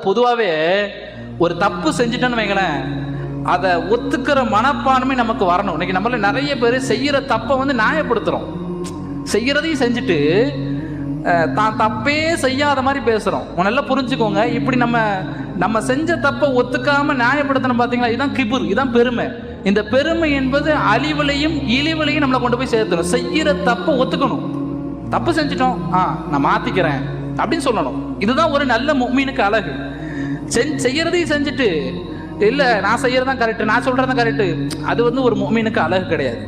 பொதுவாகவே ஒரு தப்பு செஞ்சுட்டோன்னு வைங்களேன், அதை ஒத்துக்கிற மனப்பான்மை நமக்கு வரணும். இன்னைக்கு நம்மள நிறைய பேர் செய்யற தப்பை நியாயப்படுத்துறோம். செய்யறதையும் செஞ்சுட்டு தான் தப்பே செய்யாத மாதிரி பேசுறோம். நல்லா புரிஞ்சுக்கோங்க. இப்படி நம்ம செஞ்ச தப்பை ஒத்துக்காம நியாயப்படுத்தணும் பார்த்தீங்களா, இதுதான் கிபுர், இதுதான் பெருமை. இந்த பெருமை என்பது அழிவுலையும் இழிவுலையும் நம்மளை கொண்டு போய் சேர்த்துடும். செய்யற தப்பை ஒத்துக்கணும். தப்பு செஞ்சுட்டோம், நான் மாத்திக்கிறேன் அப்படின்னு சொல்லணும். இதுதான் ஒரு நல்ல முஃமினுக்கு அழகு. செய்யறதையும் செஞ்சுட்டு இல்ல நான் செய்யறதான் கரெக்ட், நான் சொல்றதான் கரெக்ட், அது ஒரு முஃமினுக்கு அழகு கிடையாது.